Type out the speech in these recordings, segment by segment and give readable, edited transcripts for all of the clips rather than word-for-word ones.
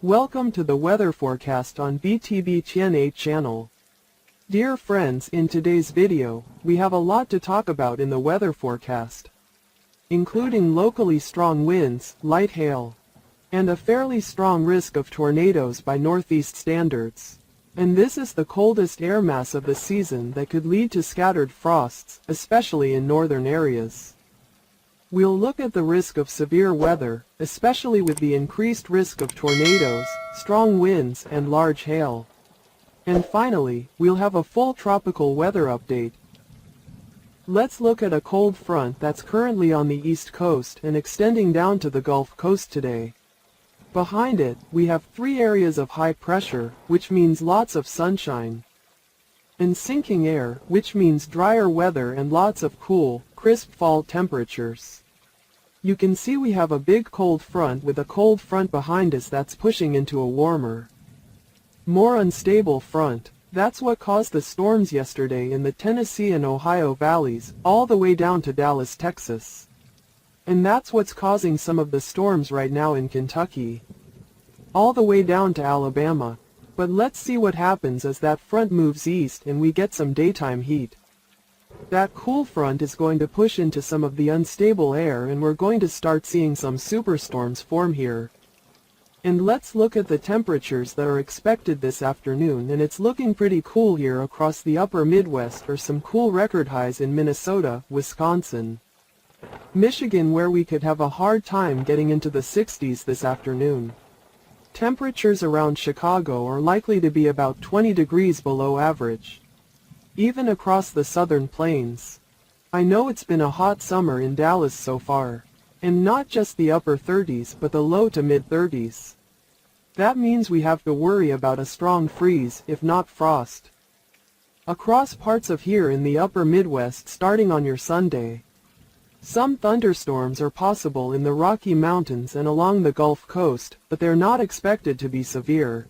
Welcome to the weather forecast on BTB Channel channel. Dear friends, in today's video, we have a lot to talk about in the weather forecast, including locally strong winds, light hail, and a fairly strong risk of tornadoes by Northeast standards. And this is the coldest air mass of the season that could lead to scattered frosts, especially in northern areas. We'll look at the risk of severe weather, especially with the increased risk of tornadoes, strong winds, and large hail. And finally, we'll have a full tropical weather update. Let's look at a cold front that's currently on the east coast and extending down to the Gulf Coast today. Behind it, we have 3 areas of high pressure, which means lots of sunshine, and sinking air, which means drier weather and lots of cool, crisp fall temperatures. You can see we have a big cold front with a cold front behind us that's pushing into a warmer, more unstable front. That's what caused the storms yesterday in the Tennessee and Ohio valleys, all the way down to Dallas, Texas. And that's what's causing some of the storms right now in Kentucky, all the way down to Alabama. But let's see what happens as that front moves east and we get some daytime heat. That cool front is going to push into some of the unstable air and we're going to start seeing some superstorms form here. And let's look at the temperatures that are expected this afternoon, and it's looking pretty cool here across the upper Midwest, or some cool record highs in Minnesota, Wisconsin, Michigan, where we could have a hard time getting into the 60s this afternoon. Temperatures around Chicago are likely to be about 20 degrees below average, even across the southern plains. I know it's been a hot summer in Dallas so far, and not just the upper 30s but the low to mid 30s. That means we have to worry about a strong freeze, if not frost, across parts of here in the upper Midwest starting on your Sunday. Some thunderstorms are possible in the Rocky Mountains and along the Gulf Coast, but they're not expected to be severe.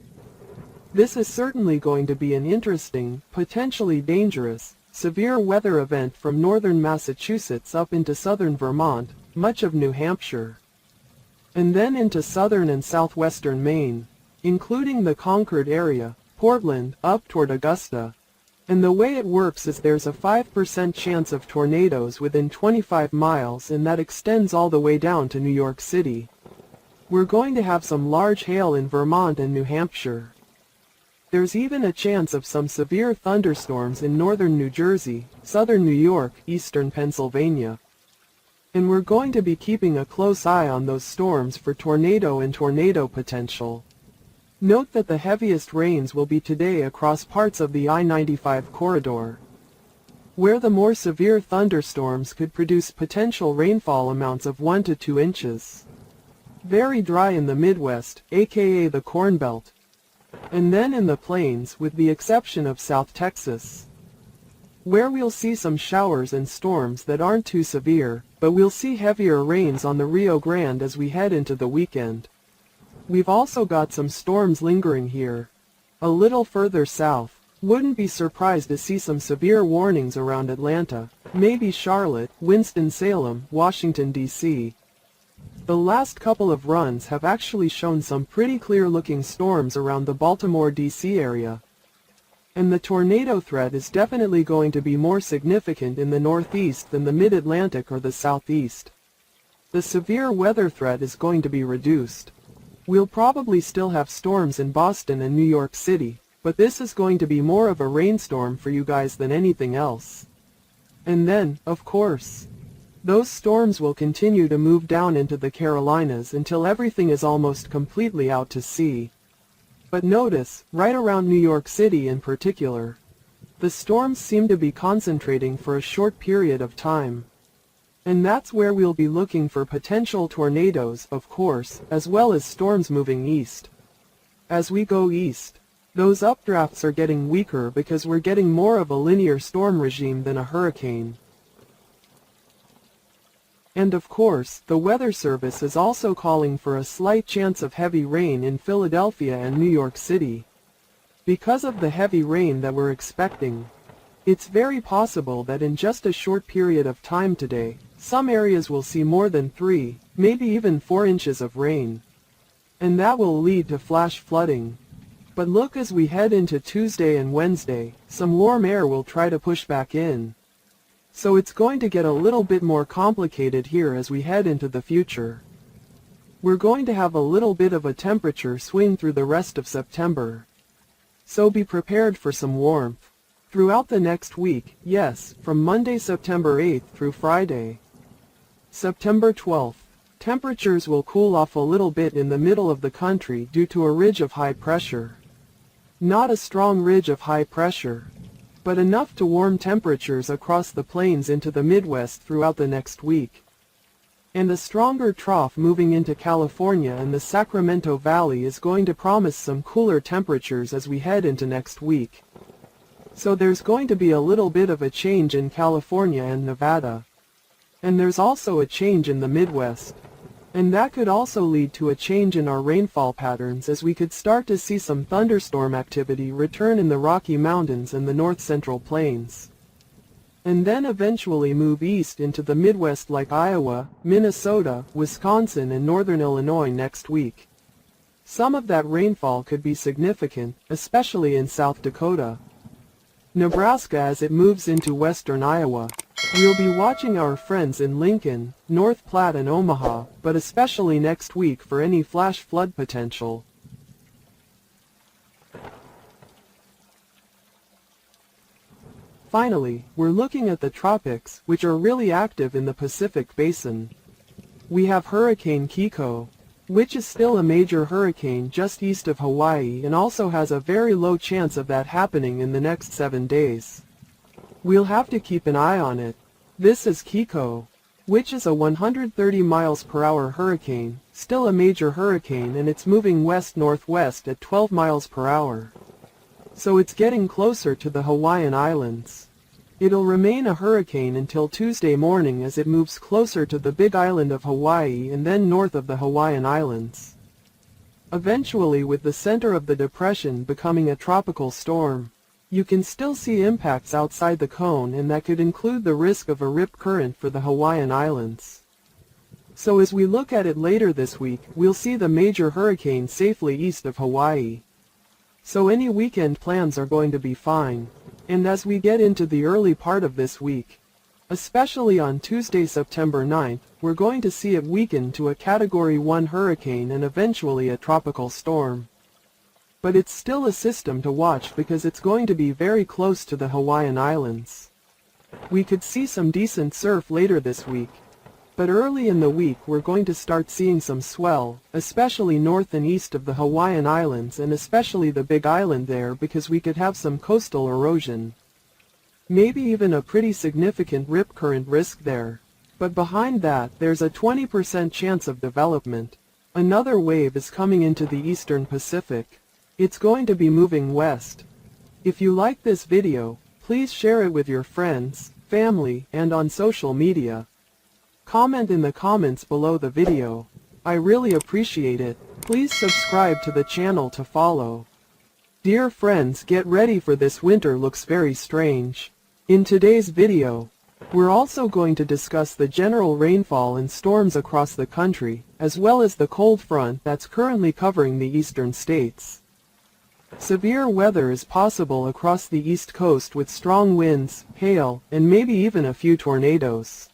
This is certainly going to be an interesting, potentially dangerous, severe weather event from northern Massachusetts up into southern Vermont, much of New Hampshire, and then into southern and southwestern Maine, including the Concord area, Portland, up toward Augusta. And the way it works is there's a 5% chance of tornadoes within 25 miles, and that extends all the way down to New York City. We're going to have some large hail in Vermont and New Hampshire. There's even a chance of some severe thunderstorms in northern New Jersey, southern New York, eastern Pennsylvania. And we're going to be keeping a close eye on those storms for tornado and tornado potential. Note that the heaviest rains will be today across parts of the I-95 corridor, where the more severe thunderstorms could produce potential rainfall amounts of 1 to 2 inches. Very dry in the Midwest, aka the Corn Belt, and then in the plains, with the exception of South Texas, where we'll see some showers and storms that aren't too severe, but we'll see heavier rains on the Rio Grande as we head into the weekend. We've also got some storms lingering here, a little further south. Wouldn't be surprised to see some severe warnings around Atlanta, maybe Charlotte, Winston-Salem, Washington, D.C. The last couple of runs have actually shown some pretty clear-looking storms around the Baltimore, D.C. area. And the tornado threat is definitely going to be more significant in the Northeast than the Mid-Atlantic or the Southeast. The severe weather threat is going to be reduced. We'll probably still have storms in Boston and New York City, but this is going to be more of a rainstorm for you guys than anything else. And then, of course, those storms will continue to move down into the Carolinas until everything is almost completely out to sea. But notice, right around New York City in particular, the storms seem to be concentrating for a short period of time. And that's where we'll be looking for potential tornadoes, of course, as well as storms moving east. As we go east, those updrafts are getting weaker because we're getting more of a linear storm regime than a hurricane. And of course, the Weather Service is also calling for a slight chance of heavy rain in Philadelphia and New York City. Because of the heavy rain that we're expecting, it's very possible that in just a short period of time today, some areas will see more than 3, maybe even 4 inches of rain. and that will lead to flash flooding. But look, as we head into Tuesday and Wednesday, some warm air will try to push back in. So it's going to get a little bit more complicated here as we head into the future. We're going to have a little bit of a temperature swing through the rest of September. So be prepared for some warmth throughout the next week, yes, from Monday September 8th through Friday September 12th. Temperatures will cool off a little bit in the middle of the country due to a ridge of high pressure. Not a strong ridge of high pressure, but enough to warm temperatures across the plains into the Midwest throughout the next week. And a stronger trough moving into California and the Sacramento Valley is going to promise some cooler temperatures as we head into next week. So there's going to be a little bit of a change in California and Nevada. And there's also a change in the Midwest. And that could also lead to a change in our rainfall patterns, as we could start to see some thunderstorm activity return in the Rocky Mountains and the North Central Plains. And then eventually move east into the Midwest like Iowa, Minnesota, Wisconsin and northern Illinois next week. Some of that rainfall could be significant, especially in South Dakota. Nebraska as it moves into western Iowa. We'll be watching our friends in Lincoln, North Platte and Omaha, but especially next week for any flash flood potential. Finally, we're looking at the tropics, which are really active in the Pacific Basin. We have Hurricane Kiko, which is still a major hurricane just east of Hawaii and also has a very low chance of that happening in the next 7 days. We'll have to keep an eye on it. This is Kiko, which is a 130 miles per hour hurricane, still a major hurricane, and it's moving west-northwest at 12 miles per hour. So it's getting closer to the Hawaiian Islands. It'll remain a hurricane until Tuesday morning as it moves closer to the Big Island of Hawaii and then north of the Hawaiian Islands. Eventually, with the center of the depression becoming a tropical storm, you can still see impacts outside the cone, and that could include the risk of a rip current for the Hawaiian Islands. So as we look at it later this week, we'll see the major hurricane safely east of Hawaii. So any weekend plans are going to be fine. And as we get into the early part of this week, especially on Tuesday September 9th, we're going to see it weaken to a Category 1 hurricane and eventually a tropical storm. But it's still a system to watch because it's going to be very close to the Hawaiian Islands. We could see some decent surf later this week. But early in the week we're going to start seeing some swell, especially north and east of the Hawaiian Islands and especially the Big Island there, because we could have some coastal erosion. Maybe even a pretty significant rip current risk there. But behind that there's a 20% chance of development. Another wave is coming into the eastern Pacific. It's going to be moving west. If you like this video, please share it with your friends, family, and on social media. Comment in the comments below the video. I really appreciate it. Please subscribe to the channel to follow. Dear friends, get ready for this winter looks very strange. In today's video, we're also going to discuss the general rainfall and storms across the country, as well as the cold front that's currently covering the eastern states. Severe weather is possible across the East Coast with strong winds, hail, and maybe even a few tornadoes.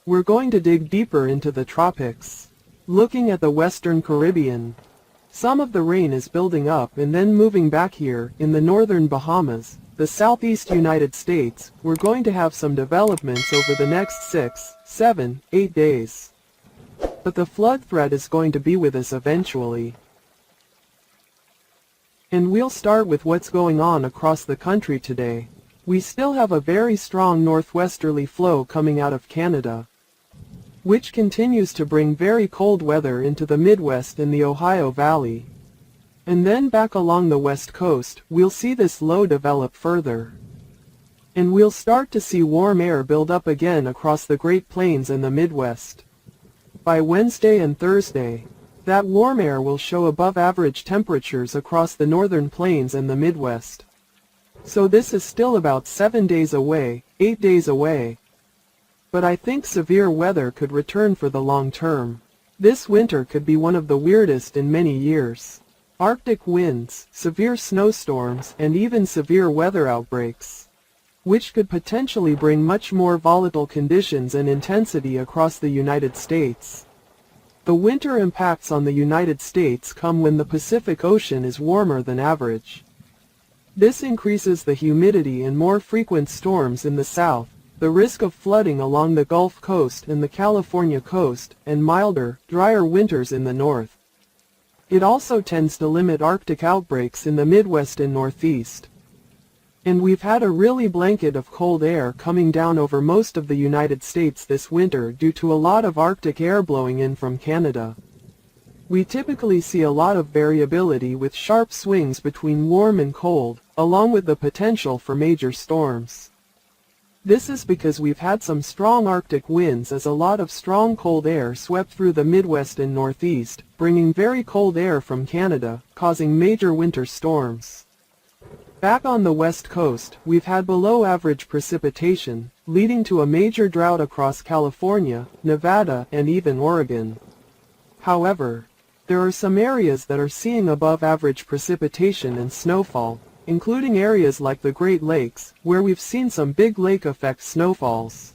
We're going to dig deeper into the tropics. Looking at the Western Caribbean, some of the rain is building up and then moving back here in the northern Bahamas, the southeast United States. We're going to have some developments over the next 6, 7, 8 days. But the flood threat is going to be with us eventually. And we'll start with what's going on across the country today. We still have a very strong northwesterly flow coming out of Canada, which continues to bring very cold weather into the Midwest and the Ohio Valley. And then back along the west coast, we'll see this low develop further. And we'll start to see warm air build up again across the Great Plains and the Midwest. By Wednesday and Thursday, that warm air will show above average temperatures across the northern plains and the Midwest. So this is still about 7 days away, 8 days away. But I think severe weather could return for the long term. This winter could be one of the weirdest in many years. Arctic winds, severe snowstorms, and even severe weather outbreaks, which could potentially bring much more volatile conditions and intensity across the United States. The winter impacts on the United States come when the Pacific Ocean is warmer than average. This increases the humidity and more frequent storms in the south, the risk of flooding along the Gulf Coast and the California coast, and milder, drier winters in the north. It also tends to limit Arctic outbreaks in the Midwest and Northeast. And we've had a really blanket of cold air coming down over most of the United States this winter due to a lot of Arctic air blowing in from Canada. We typically see a lot of variability with sharp swings between warm and cold, along with the potential for major storms. This is because we've had some strong Arctic winds as a lot of strong cold air swept through the Midwest and Northeast, bringing very cold air from Canada, causing major winter storms. Back on the West Coast, we've had below-average precipitation, leading to a major drought across California, Nevada, and even Oregon. However, there are some areas that are seeing above-average precipitation and snowfall, including areas like the Great Lakes, where we've seen some big lake-effect snowfalls.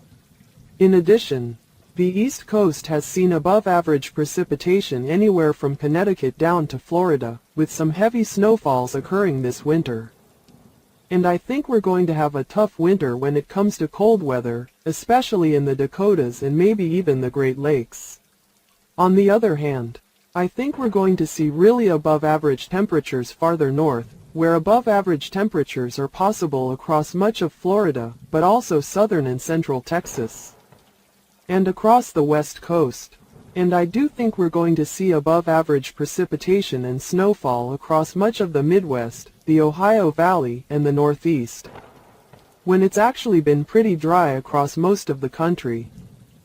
In addition, the East Coast has seen above-average precipitation anywhere from Connecticut down to Florida, with some heavy snowfalls occurring this winter. And I think we're going to have a tough winter when it comes to cold weather, especially in the Dakotas and maybe even the Great Lakes. On the other hand, I think we're going to see really above-average temperatures farther north, where above-average temperatures are possible across much of Florida, but also southern and central Texas, and across the West Coast. And I do think we're going to see above-average precipitation and snowfall across much of the Midwest, the Ohio Valley, and the Northeast, when it's actually been pretty dry across most of the country.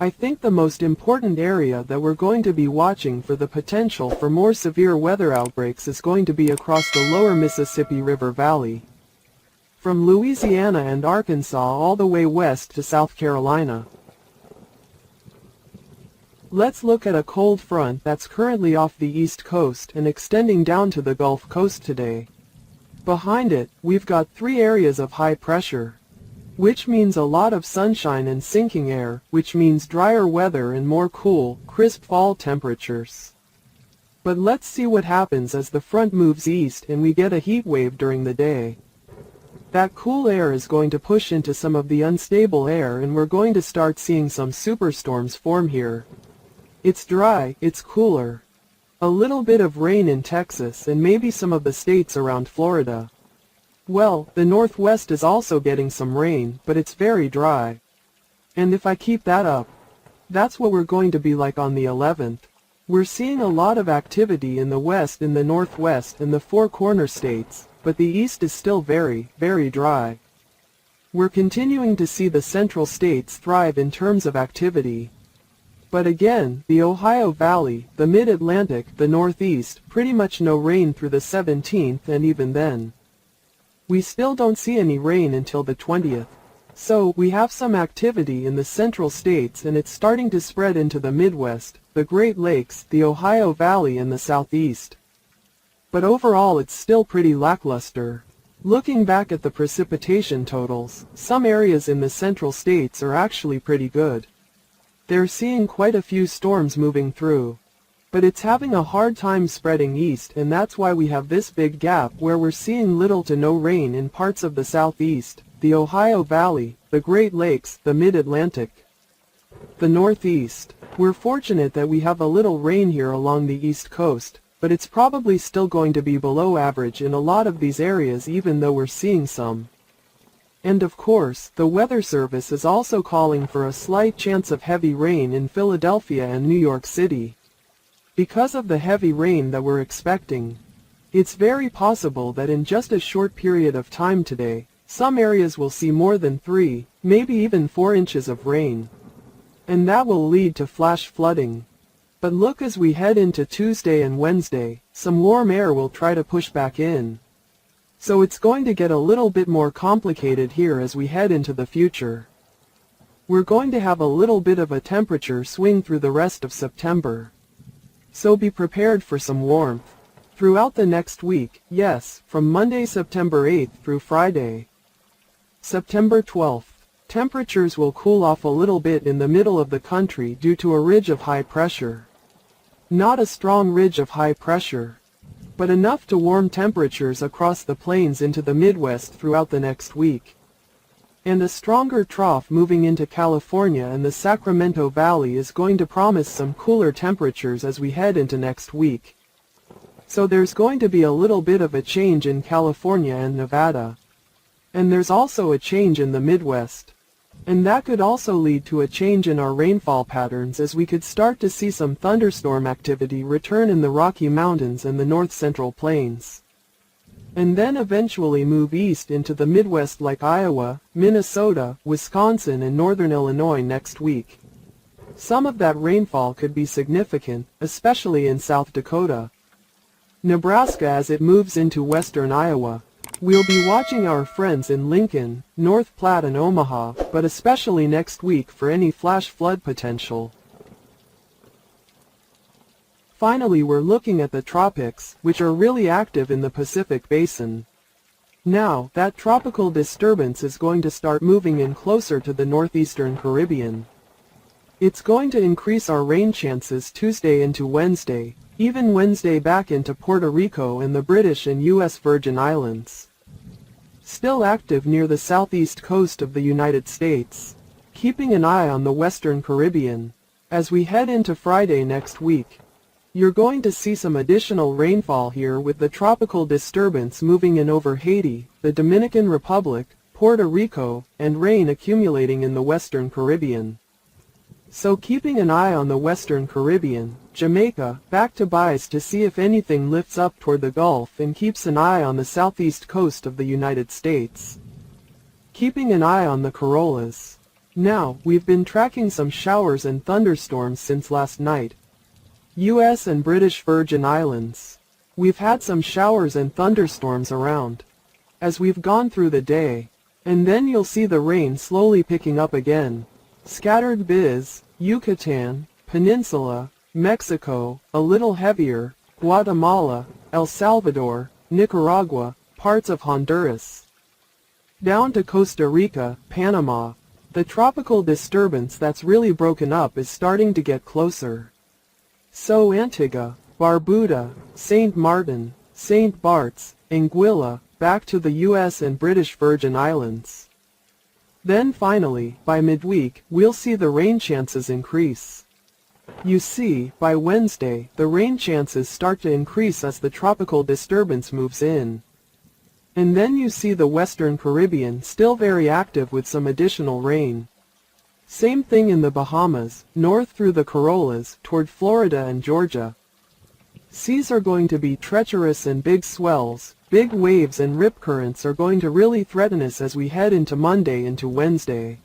I think the most important area that we're going to be watching for the potential for more severe weather outbreaks is going to be across the lower Mississippi River Valley, from Louisiana and Arkansas all the way west to South Carolina. Let's look at a cold front that's currently off the East Coast and extending down to the Gulf Coast today. Behind it, we've got 3 areas of high pressure, which means a lot of sunshine and sinking air, which means drier weather and more cool, crisp fall temperatures. But let's see what happens as the front moves east and we get a heat wave during the day. That cool air is going to push into some of the unstable air and we're going to start seeing some superstorms form here. It's dry, it's cooler. A little bit of rain in Texas and maybe some of the states around Florida. Well, the Northwest is also getting some rain, but it's very dry. And if I keep that up, that's what we're going to be like on the 11th. We're seeing a lot of activity in the West and the Northwest and the Four Corner states, but the East is still very, very dry. We're continuing to see the central states thrive in terms of activity. But again, the Ohio Valley, the Mid-Atlantic, the Northeast, pretty much no rain through the 17th, and even then, we still don't see any rain until the 20th. So, we have some activity in the central states and it's starting to spread into the Midwest, the Great Lakes, the Ohio Valley and the Southeast. But overall it's still pretty lackluster. Looking back at the precipitation totals, some areas in the central states are actually pretty good. They're seeing quite a few storms moving through. But it's having a hard time spreading east and that's why we have this big gap where we're seeing little to no rain in parts of the Southeast, the Ohio Valley, the Great Lakes, the Mid-Atlantic, the Northeast. We're fortunate that we have a little rain here along the East Coast, but it's probably still going to be below average in a lot of these areas even though we're seeing some. And of course, the Weather Service is also calling for a slight chance of heavy rain in Philadelphia and New York City. Because of the heavy rain that we're expecting, it's very possible that in just a short period of time today, some areas will see more than 3, maybe even 4 inches of rain. And that will lead to flash flooding. But look, as we head into Tuesday and Wednesday, some warm air will try to push back in. So it's going to get a little bit more complicated here as we head into the future. We're going to have a little bit of a temperature swing through the rest of September. So be prepared for some warmth. Throughout the next week, yes, from Monday September 8th through Friday, September 12th, temperatures will cool off a little bit in the middle of the country due to a ridge of high pressure. Not a strong ridge of high pressure, but enough to warm temperatures across the plains into the Midwest throughout the next week. And a stronger trough moving into California and the Sacramento Valley is going to promise some cooler temperatures as we head into next week. So there's going to be a little bit of a change in California and Nevada. And there's also a change in the Midwest. And that could also lead to a change in our rainfall patterns as we could start to see some thunderstorm activity return in the Rocky Mountains and the North Central Plains. And then eventually move east into the Midwest like Iowa, Minnesota, Wisconsin and northern Illinois next week. Some of that rainfall could be significant, especially in South Dakota. Nebraska as it moves into western Iowa. We'll be watching our friends in Lincoln, North Platte and Omaha, but especially next week for any flash flood potential. Finally, we're looking at the tropics, which are really active in the Pacific Basin. Now, that tropical disturbance is going to start moving in closer to the northeastern Caribbean. It's going to increase our rain chances Tuesday into Wednesday, even Wednesday back into Puerto Rico and the British and U.S. Virgin Islands. Still active near the southeast coast of the United States. Keeping an eye on the western Caribbean. As we head into Friday next week, you're going to see some additional rainfall here with the tropical disturbance moving in over Haiti, the Dominican Republic, Puerto Rico, and rain accumulating in the western Caribbean. So keeping an eye on the western Caribbean, Jamaica, back to Bays to see if anything lifts up toward the Gulf and keeps an eye on the southeast coast of the United States. Keeping an eye on the Corollas. Now, we've been tracking some showers and thunderstorms since last night. U.S. and British Virgin Islands. We've had some showers and thunderstorms around as we've gone through the day. And then you'll see the rain slowly picking up again. Scattered Biz, Yucatan, Peninsula, Mexico, a little heavier, Guatemala, El Salvador, Nicaragua, parts of Honduras. Down to Costa Rica, Panama. The tropical disturbance that's really broken up is starting to get closer. So Antigua, Barbuda, Saint Martin, Saint Barts, Anguilla, back to the U.S. and British Virgin Islands. Then finally, by midweek, we'll see the rain chances increase. You see, by Wednesday, the rain chances start to increase as the tropical disturbance moves in. And then you see the western Caribbean still very active with some additional rain. Same thing in the Bahamas, north through the Corollas, toward Florida and Georgia. Seas are going to be treacherous and big swells, big waves and rip currents are going to really threaten us as we head into Monday into Wednesday.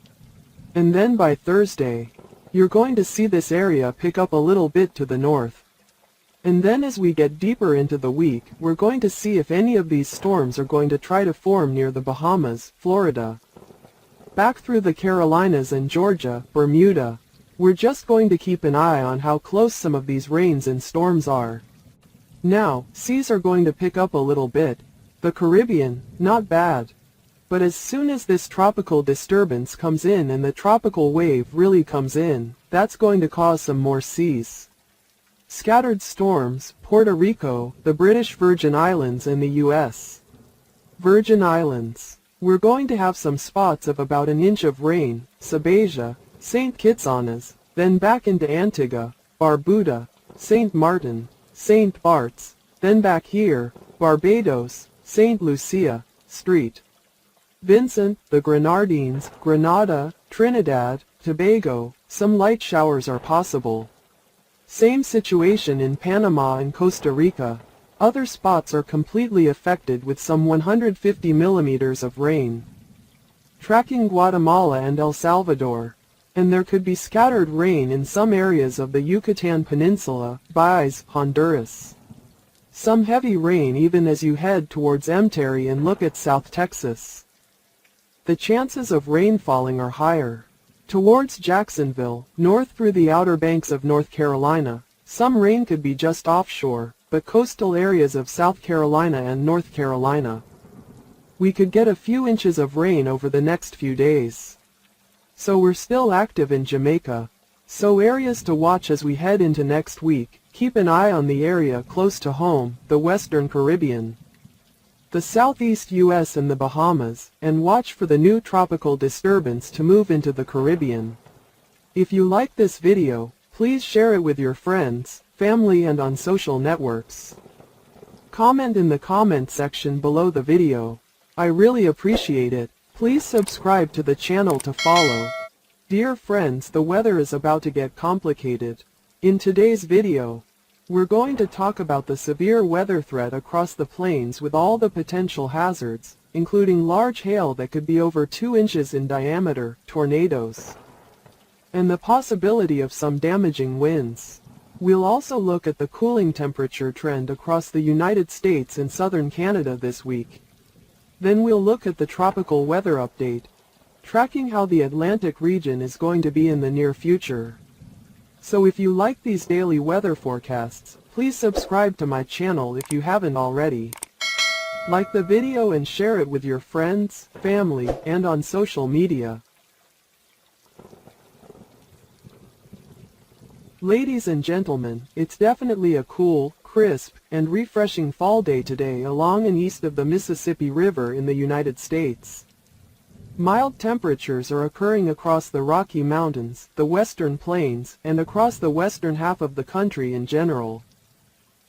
And then by Thursday, you're going to see this area pick up a little bit to the north. And then as we get deeper into the week, we're going to see if any of these storms are going to try to form near the Bahamas, Florida, back through the Carolinas and Georgia, Bermuda. We're just going to keep an eye on how close some of these rains and storms are. Now, seas are going to pick up a little bit. The Caribbean, not bad. But as soon as this tropical disturbance comes in and the tropical wave really comes in, that's going to cause some more seas. Scattered storms, Puerto Rico, the British Virgin Islands and the U.S. Virgin Islands. We're going to have some spots of about an inch of rain, Sabasia, St. Kitts on us, then back into Antigua, Barbuda, St. Martin, St. Barts, then back here, Barbados, St. Lucia, St. Vincent, the Grenadines, Grenada, Trinidad, Tobago, some light showers are possible. Same situation in Panama and Costa Rica. Other spots are completely affected with some 150 millimeters of rain. Tracking Guatemala and El Salvador. And there could be scattered rain in some areas of the Yucatan Peninsula, Bays, Honduras. Some heavy rain even as you head towards Emteri and look at South Texas. The chances of rain falling are higher. Towards Jacksonville, north through the Outer Banks of North Carolina, Some rain could be just offshore, but coastal areas of South Carolina and North Carolina. We could get a few inches of rain over the next few days. So we're still active in Jamaica. So areas to watch as we head into next week: keep an eye on the area close to home, the Western Caribbean, the Southeast U.S. and the Bahamas, and watch for the new tropical disturbance to move into the Caribbean. If you like this video, please share it with your friends, family and on social networks. Comment in the comment section below the video. I really appreciate it. Please subscribe to the channel to follow. Dear friends, the weather is about to get complicated. In today's video, we're going to talk about the severe weather threat across the plains with all the potential hazards, including large hail that could be over 2 inches in diameter, tornadoes, and the possibility of some damaging winds. We'll also look at the cooling temperature trend across the United States and southern Canada this week. Then we'll look at the tropical weather update, tracking how the Atlantic region is going to be in the near future. So if you like these daily weather forecasts, please subscribe to my channel if you haven't already. Like the video and share it with your friends, family, and on social media. Ladies and gentlemen, it's definitely a cool, crisp, and refreshing fall day today along and east of the Mississippi River in the United States. Mild temperatures are occurring across the Rocky Mountains, the Western Plains, and across the western half of the country in general.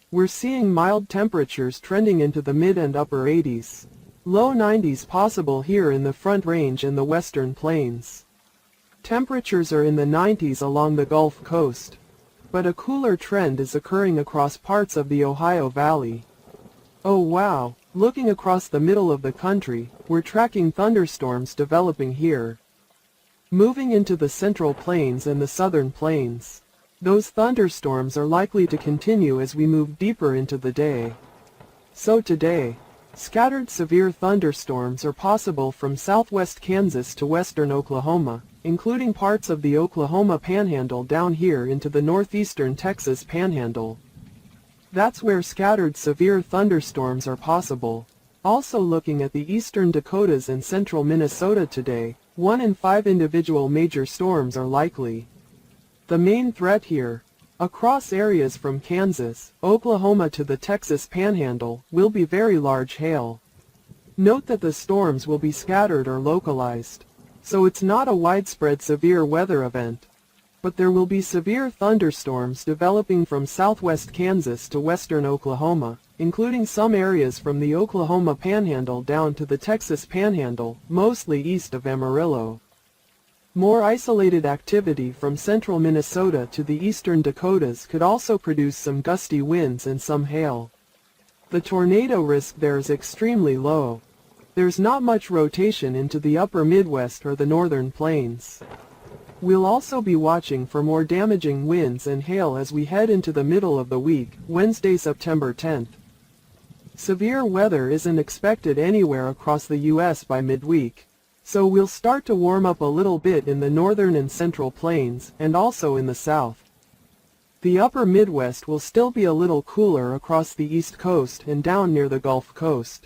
We're seeing mild temperatures trending into the mid and upper 80s. Low 90s possible here in the Front Range and the Western Plains. Temperatures are in the 90s along the Gulf Coast. But a cooler trend is occurring across parts of the Ohio Valley. Oh wow, looking across the middle of the country, we're tracking thunderstorms developing here, moving into the Central Plains and the Southern Plains. Those thunderstorms are likely to continue as we move deeper into the day. So today, scattered severe thunderstorms are possible from southwest Kansas to western Oklahoma, including parts of the Oklahoma Panhandle down here into the northeastern Texas Panhandle. That's where scattered severe thunderstorms are possible. Also looking at the eastern Dakotas and central Minnesota today, 1 in 5 individual major storms are likely. The main threat here, across areas from Kansas, Oklahoma to the Texas Panhandle, will be very large hail. Note that the storms will be scattered or localized, so it's not a widespread severe weather event. But there will be severe thunderstorms developing from southwest Kansas to western Oklahoma, including some areas from the Oklahoma Panhandle down to the Texas Panhandle, mostly east of Amarillo. More isolated activity from central Minnesota to the eastern Dakotas could also produce some gusty winds and some hail. The tornado risk there is extremely low. There's not much rotation into the upper Midwest or the northern plains. We'll also be watching for more damaging winds and hail as we head into the middle of the week, Wednesday, September 10th. Severe weather isn't expected anywhere across the U.S. by midweek, so we'll start to warm up a little bit in the northern and central plains, and also in the south. The upper Midwest will still be a little cooler across the East Coast and down near the Gulf Coast.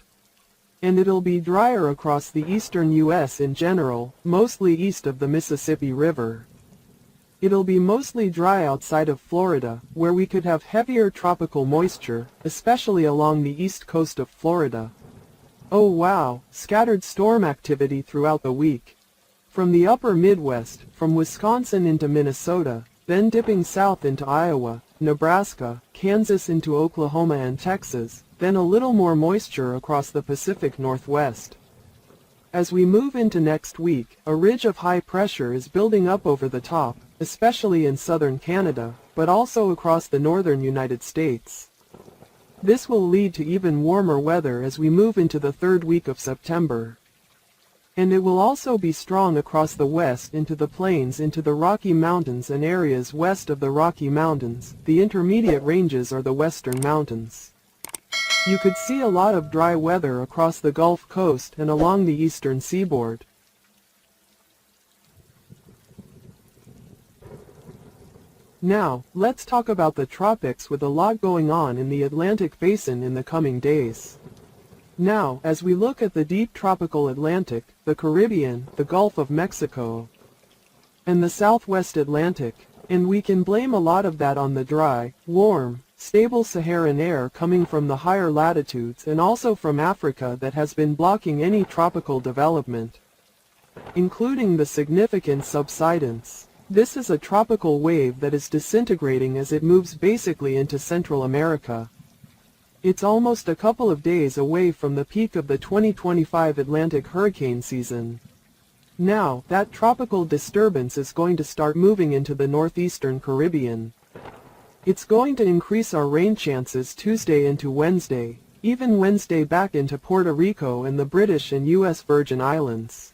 And it'll be drier across the eastern U.S. in general, mostly east of the Mississippi River. It'll be mostly dry outside of Florida, where we could have heavier tropical moisture, especially along the east coast of Florida. Oh wow, scattered storm activity throughout the week. From the upper Midwest, from Wisconsin into Minnesota, then dipping south into Iowa, Nebraska, Kansas into Oklahoma and Texas, then a little more moisture across the Pacific Northwest. As we move into next week, a ridge of high pressure is building up over the top, especially in southern Canada, but also across the northern United States. This will lead to even warmer weather as we move into the third week of September. And it will also be strong across the west into the plains, into the Rocky Mountains and areas west of the Rocky Mountains. The intermediate ranges are the western mountains. You could see a lot of dry weather across the Gulf Coast and along the eastern seaboard. Now, let's talk about the tropics with a lot going on in the Atlantic Basin in the coming days. Now, as we look at the deep tropical Atlantic, the Caribbean, the Gulf of Mexico, and the Southwest Atlantic, and we can blame a lot of that on the dry, warm, stable Saharan air coming from the higher latitudes and also from Africa that has been blocking any tropical development, including the significant subsidence. This is a tropical wave that is disintegrating as it moves basically into Central America. It's almost a couple of days away from the peak of the 2025 Atlantic hurricane season. Now, that tropical disturbance is going to start moving into the northeastern Caribbean. It's going to increase our rain chances Tuesday into Wednesday, even Wednesday back into Puerto Rico and the British and U.S. Virgin Islands.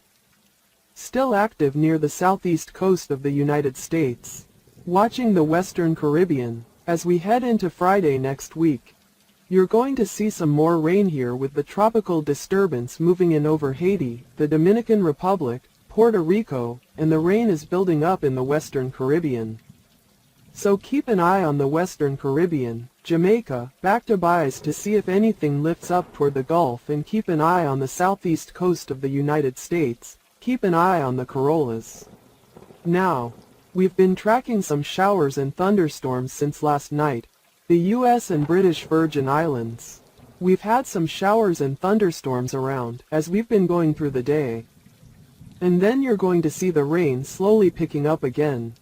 Still active near the southeast coast of the United States. Watching the western Caribbean, as we head into Friday next week, you're going to see some more rain here with the tropical disturbance moving in over Haiti, the Dominican Republic, Puerto Rico, and the rain is building up in the western Caribbean. So keep an eye on the western Caribbean, Jamaica, back to Bahamas to see if anything lifts up toward the Gulf, and keep an eye on the southeast coast of the United States. Keep an eye on the Corollas. Now, we've been tracking some showers and thunderstorms since last night. The U.S. and British Virgin Islands. We've had some showers and thunderstorms around as we've been going through the day. And then you're going to see the rain slowly picking up again.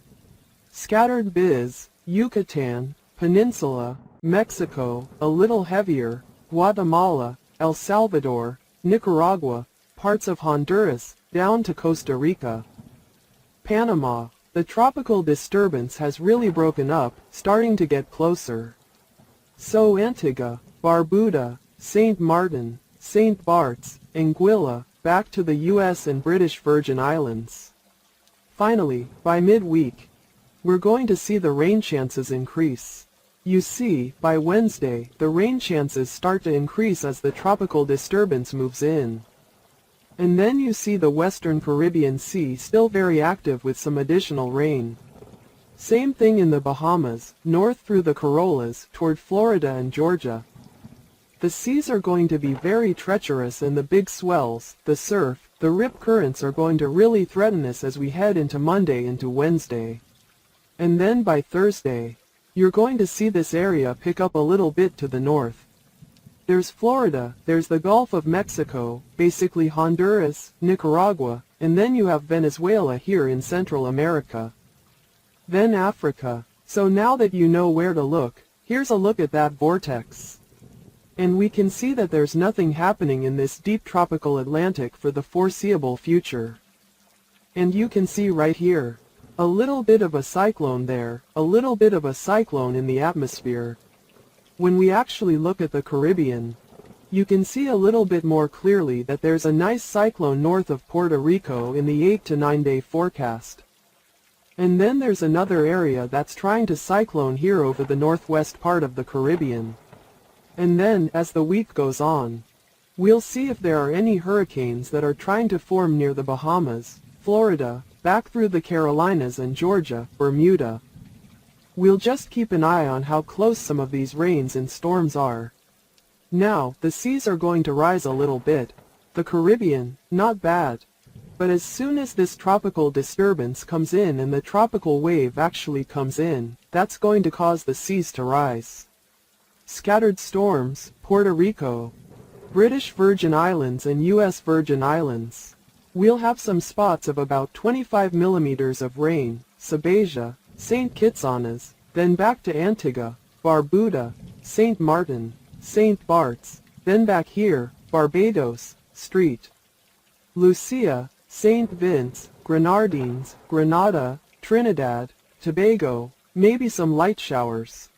Scattered biz, Yucatan, Peninsula, Mexico, a little heavier, Guatemala, El Salvador, Nicaragua, parts of Honduras, down to Costa Rica. Panama, the tropical disturbance has really broken up, starting to get closer. So Antigua, Barbuda, Saint Martin, Saint Barts, Anguilla, back to the U.S. and British Virgin Islands. Finally, by midweek, we're going to see the rain chances increase. You see, by Wednesday, the rain chances start to increase as the tropical disturbance moves in. And then you see the western Caribbean Sea still very active with some additional rain. Same thing in the Bahamas, north through the Corollas, toward Florida and Georgia. The seas are going to be very treacherous, and the big swells, the surf, the rip currents are going to really threaten us as we head into Monday into Wednesday. And then by Thursday, you're going to see this area pick up a little bit to the north. There's Florida, there's the Gulf of Mexico, basically Honduras, Nicaragua, and then you have Venezuela here in Central America. Then Africa. So now that you know where to look, here's a look at that vortex. And we can see that there's nothing happening in this deep tropical Atlantic for the foreseeable future. And you can see right here, a little bit of a cyclone there, a little bit of a cyclone in the atmosphere. When we actually look at the Caribbean, you can see a little bit more clearly that there's a nice cyclone north of Puerto Rico in the 8 to 9 day forecast. And then there's another area that's trying to cyclone here over the northwest part of the Caribbean. And then, as the week goes on, we'll see if there are any hurricanes that are trying to form near the Bahamas, Florida, back through the Carolinas and Georgia, Bermuda. We'll just keep an eye on how close some of these rains and storms are. Now, the seas are going to rise a little bit. The Caribbean, not bad. But as soon as this tropical disturbance comes in and the tropical wave actually comes in, that's going to cause the seas to rise. Scattered storms, Puerto Rico, British Virgin Islands and U.S. Virgin Islands. We'll have some spots of about 25 millimeters of rain, Sabasia, St. Kitts Islands, then back to Antigua, Barbuda, St. Martin, St. Barts, then back here, Barbados, St. Lucia, St. Vince, Grenadines, Grenada, Trinidad, Tobago, maybe some light showers.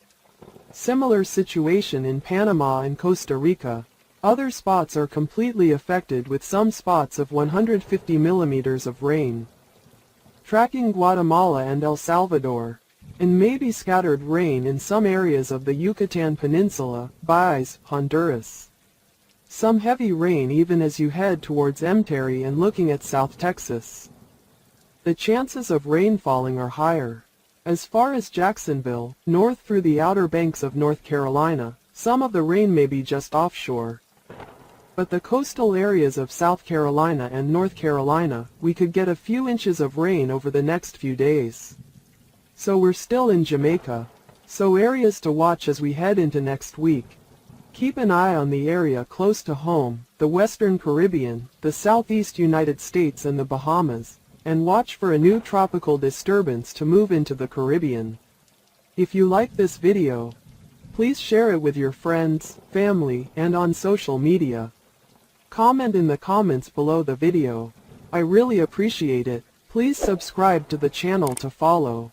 Similar situation in Panama and Costa Rica. Other spots are completely affected with some spots of 150 millimeters of rain. Tracking Guatemala and El Salvador. And maybe scattered rain in some areas of the Yucatan Peninsula, Bahamas, Honduras. Some heavy rain even as you head towards Emteri and looking at South Texas. The chances of rain falling are higher. As far as Jacksonville, north through the Outer Banks of North Carolina, some of the rain may be just offshore. But the coastal areas of South Carolina and North Carolina, we could get a few inches of rain over the next few days. So we're still in Jamaica. So areas to watch as we head into next week. Keep an eye on the area close to home, the Western Caribbean, the Southeast United States and the Bahamas, and watch for a new tropical disturbance to move into the Caribbean. If you like this video, please share it with your friends, family, and on social media. Comment in the comments below the video. I really appreciate it. Please subscribe to the channel to follow.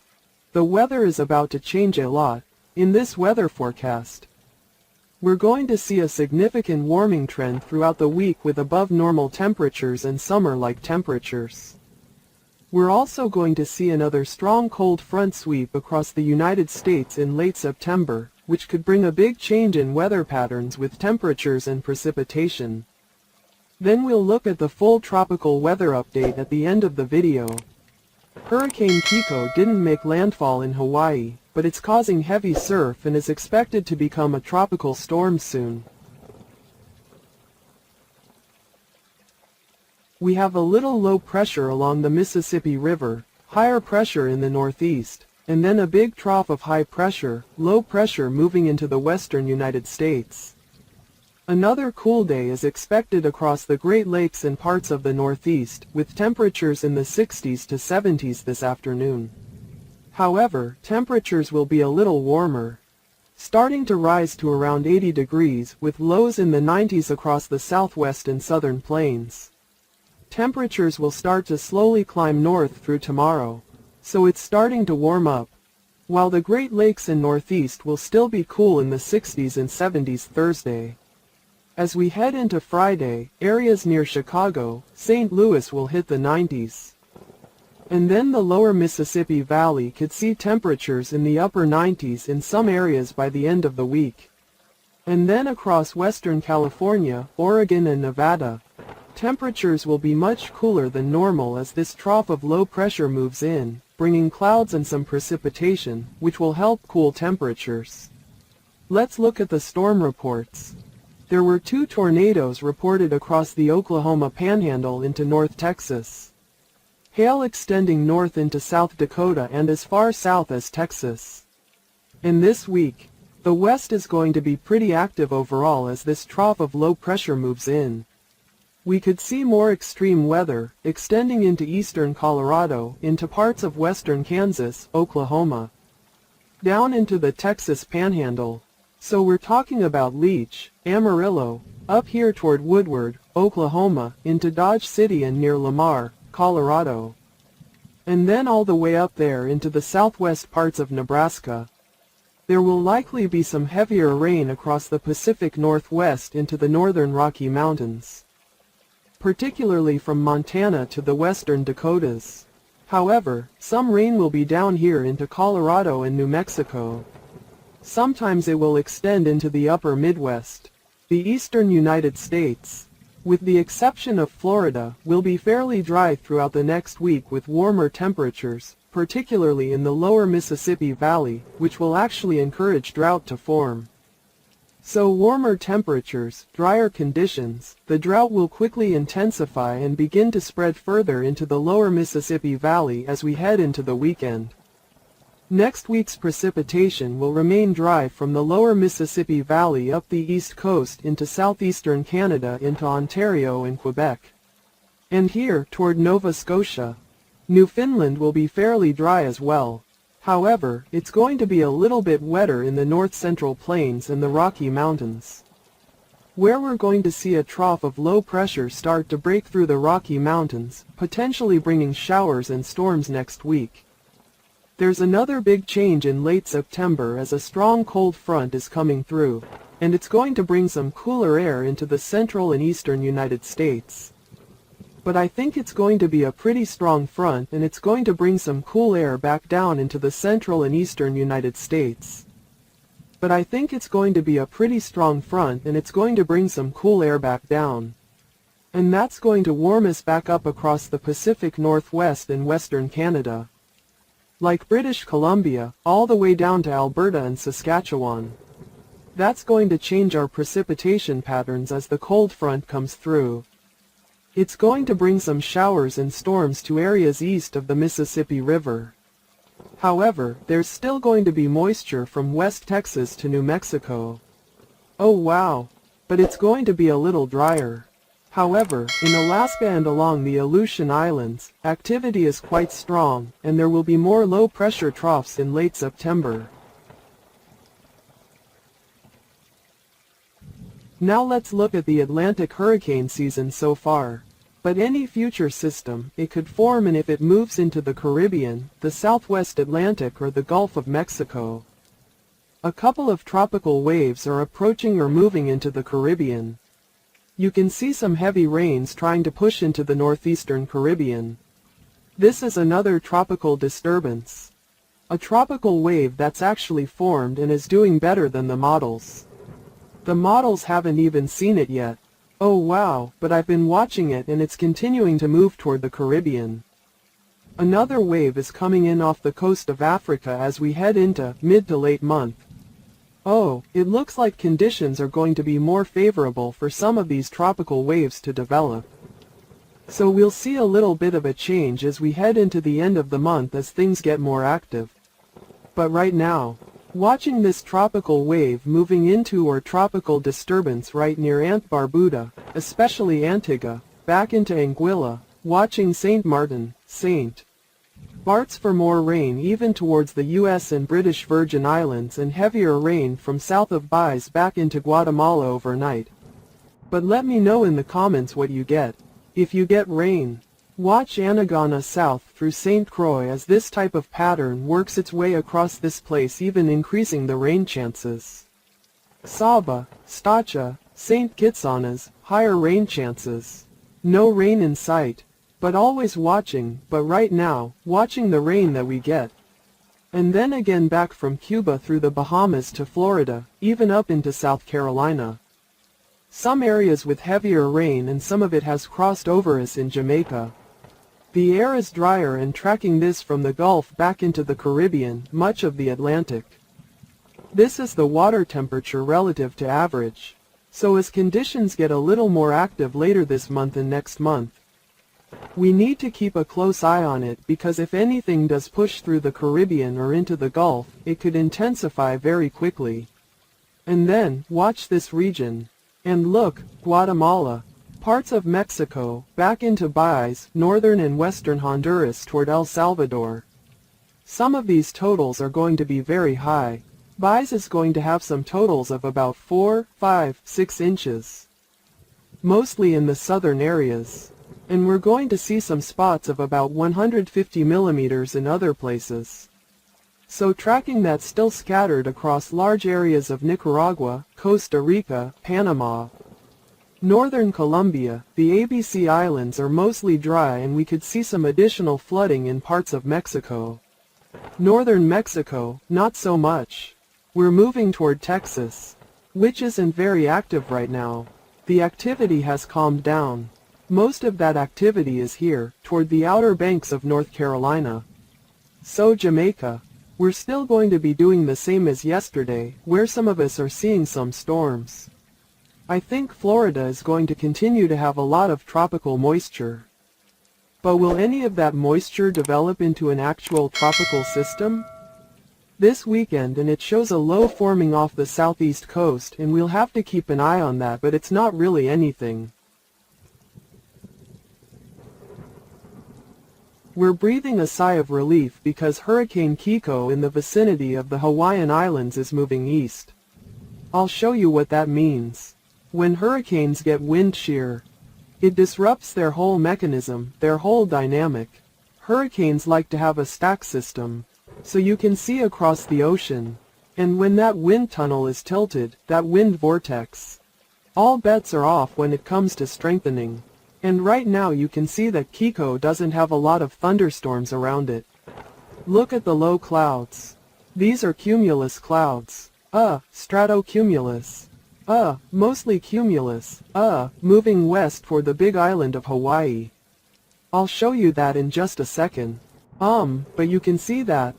The weather is about to change a lot in this weather forecast. We're going to see a significant warming trend throughout the week with above normal temperatures and summer-like temperatures. We're also going to see another strong cold front sweep across the United States in late September, which could bring a big change in weather patterns with temperatures and precipitation. Then we'll look at the full tropical weather update at the end of the video. Hurricane Kiko didn't make landfall in Hawaii, but it's causing heavy surf and is expected to become a tropical storm soon. We have a little low pressure along the Mississippi River, higher pressure in the northeast, and then a big trough of high pressure, low pressure moving into the western United States. Another cool day is expected across the Great Lakes and parts of the Northeast, with temperatures in the 60s to 70s this afternoon. However, temperatures will be a little warmer, starting to rise to around 80 degrees, with lows in the 90s across the southwest and southern plains. Temperatures will start to slowly climb north through tomorrow, so it's starting to warm up, while the Great Lakes and Northeast will still be cool in the 60s and 70s Thursday. As we head into Friday, areas near Chicago, St. Louis will hit the 90s. And then the lower Mississippi Valley could see temperatures in the upper 90s in some areas by the end of the week. And then across western California, Oregon and Nevada, temperatures will be much cooler than normal as this trough of low pressure moves in, bringing clouds and some precipitation, which will help cool temperatures. Let's look at the storm reports. There were 2 tornadoes reported across the Oklahoma Panhandle into North Texas. Hail extending north into South Dakota and as far south as Texas. And this week, the West is going to be pretty active overall as this trough of low pressure moves in. We could see more extreme weather, extending into eastern Colorado, into parts of western Kansas, Oklahoma, down into the Texas Panhandle. So we're talking about Leech, Amarillo, up here toward Woodward, Oklahoma, into Dodge City and near Lamar, Colorado. And then all the way up there into the southwest parts of Nebraska. There will likely be some heavier rain across the Pacific Northwest into the northern Rocky Mountains, particularly from Montana to the western Dakotas. However, some rain will be down here into Colorado and New Mexico. Sometimes it will extend into the upper Midwest. The eastern United States, with the exception of Florida, will be fairly dry throughout the next week with warmer temperatures, particularly in the lower Mississippi Valley, which will actually encourage drought to form. So warmer temperatures, drier conditions, the drought will quickly intensify and begin to spread further into the lower Mississippi Valley as we head into the weekend. Next week's precipitation will remain dry from the lower Mississippi Valley up the east coast into southeastern Canada into Ontario and Quebec. And here, toward Nova Scotia, Newfoundland will be fairly dry as well. However, it's going to be a little bit wetter in the north-central plains and the Rocky Mountains, where we're going to see a trough of low pressure start to break through the Rocky Mountains, potentially bringing showers and storms next week. There's another big change in late September as a strong cold front is coming through, and it's going to bring some cooler air into the central and eastern United States. But I think it's going to be a pretty strong front and it's going to bring some cool air back down into the central and eastern United States. But I think it's going to be a pretty strong front and it's going to bring some cool air back down. And that's going to warm us back up across the Pacific Northwest and Western Canada. like British Columbia, all the way down to Alberta and Saskatchewan. That's going to change our precipitation patterns as the cold front comes through. It's going to bring some showers and storms to areas east of the Mississippi River. However, there's still going to be moisture from West Texas to New Mexico. Oh wow! But it's going to be a little drier. However, in Alaska and along the Aleutian Islands, activity is quite strong, and there will be more low-pressure troughs in late September. Now let's look at the Atlantic hurricane season so far. But any future system, it could form, and if it moves into the Caribbean, the Southwest Atlantic or the Gulf of Mexico. A couple of tropical waves are approaching or moving into the Caribbean. You can see some heavy rains trying to push into the northeastern Caribbean. This is another tropical disturbance. A tropical wave that's actually formed and is doing better than the models. The models haven't even seen it yet. Oh wow, but I've been watching it and it's continuing to move toward the Caribbean. Another wave is coming in off the coast of Africa as we head into mid to late month. Oh, it looks like conditions are going to be more favorable for some of these tropical waves to develop. So we'll see a little bit of a change as we head into the end of the month as things get more active. But right now, watching this tropical wave moving into or tropical disturbance right near Ant Barbuda, especially Antigua, back into Anguilla, watching Saint Martin, St. Bart's for more rain even towards the US and British Virgin Islands and heavier rain from south of Belize back into Guatemala overnight. But let me know in the comments what you get. If you get rain, watch Antigua south through St. Croix as this type of pattern works its way across this place, even increasing the rain chances. Saba, Stacha, St. Kitts, higher rain chances. No rain in sight. But always watching, but right now, watching the rain that we get. And then again back from Cuba through the Bahamas to Florida, even up into South Carolina. Some areas with heavier rain and some of it has crossed over us in Jamaica. The air is drier and tracking this from the Gulf back into the Caribbean, much of the Atlantic. This is the water temperature relative to average. So as conditions get a little more active later this month and next month, we need to keep a close eye on it because if anything does push through the Caribbean or into the Gulf, it could intensify very quickly. And then, watch this region. And look, Guatemala, parts of Mexico, back into Belize, northern and western Honduras toward El Salvador. Some of these totals are going to be very high. Belize is going to have some totals of about 4, 5, 6 inches. Mostly in the southern areas. And we're going to see some spots of about 150 millimeters in other places. So tracking that still scattered across large areas of Nicaragua, Costa Rica, Panama. Northern Colombia, the ABC Islands are mostly dry and we could see some additional flooding in parts of Mexico. Northern Mexico, not so much. We're moving toward Texas, which isn't very active right now. The activity has calmed down. Most of that activity is here, toward the outer banks of North Carolina. So Jamaica, we're still going to be doing the same as yesterday, where some of us are seeing some storms. I think Florida is going to continue to have a lot of tropical moisture. But will any of that moisture develop into an actual tropical system? This weekend, and it shows a low forming off the southeast coast, and we'll have to keep an eye on that, but it's not really anything. We're breathing a sigh of relief because Hurricane Kiko in the vicinity of the Hawaiian Islands is moving east. I'll show you what that means. When hurricanes get wind shear, it disrupts their whole mechanism, their whole dynamic. Hurricanes like to have a stack system, so you can see across the ocean. And when that wind tunnel is tilted, that wind vortex, all bets are off when it comes to strengthening. And right now you can see that Kiko doesn't have a lot of thunderstorms around it. Look at the low clouds. These are cumulus clouds. Stratocumulus. Mostly cumulus. Moving west toward the big island of Hawaii. I'll show you that in just a second. But you can see that,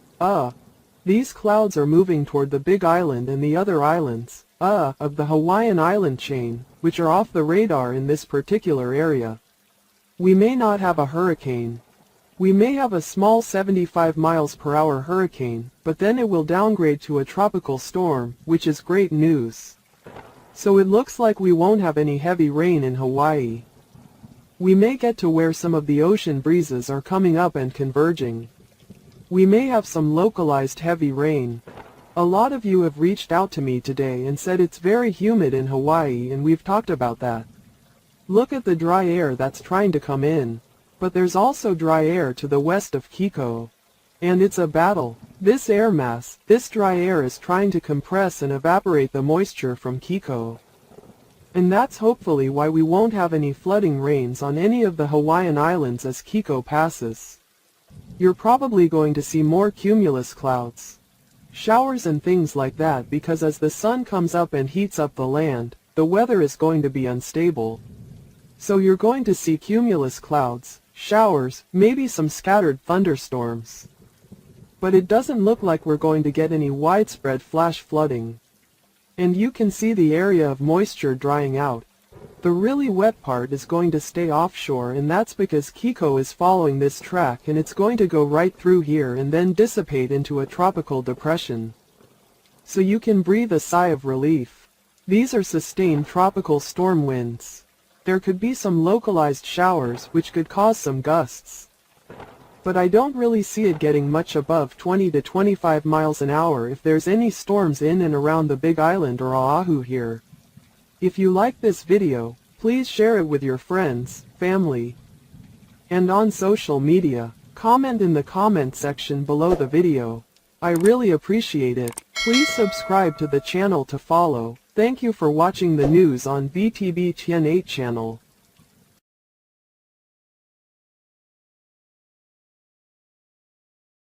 these clouds are moving toward the Big Island and the other islands, of the Hawaiian island chain, which are off the radar in this particular area. We may not have a hurricane. We may have a small 75 miles per hour hurricane, but then it will downgrade to a tropical storm, which is great news. So it looks like we won't have any heavy rain in Hawaii. We may get to where some of the ocean breezes are coming up and converging. We may have some localized heavy rain. A lot of you have reached out to me today and said it's very humid in Hawaii, and we've talked about that. Look at the dry air that's trying to come in. But there's also dry air to the west of Kiko. And it's a battle. This air mass, this dry air is trying to compress and evaporate the moisture from Kiko. And that's hopefully why we won't have any flooding rains on any of the Hawaiian islands as Kiko passes. You're probably going to see more cumulus clouds, showers and things like that, because as the sun comes up and heats up the land, the weather is going to be unstable. So you're going to see cumulus clouds, showers, maybe some scattered thunderstorms. But it doesn't look like we're going to get any widespread flash flooding. And you can see the area of moisture drying out. The really wet part is going to stay offshore, and that's because Kiko is following this track, and it's going to go right through here and then dissipate into a tropical depression. So you can breathe a sigh of relief. These are sustained tropical storm winds. There could be some localized showers which could cause some gusts. But I don't really see it getting much above 20 to 25 miles an hour if there's any storms in and around the Big Island or Oahu here. If you like this video, please share it with your friends, family, and on social media. Comment in the comment section below the video. I really appreciate it. Please subscribe to the channel to follow. Thank you for watching the news on VTB Chien 8 channel.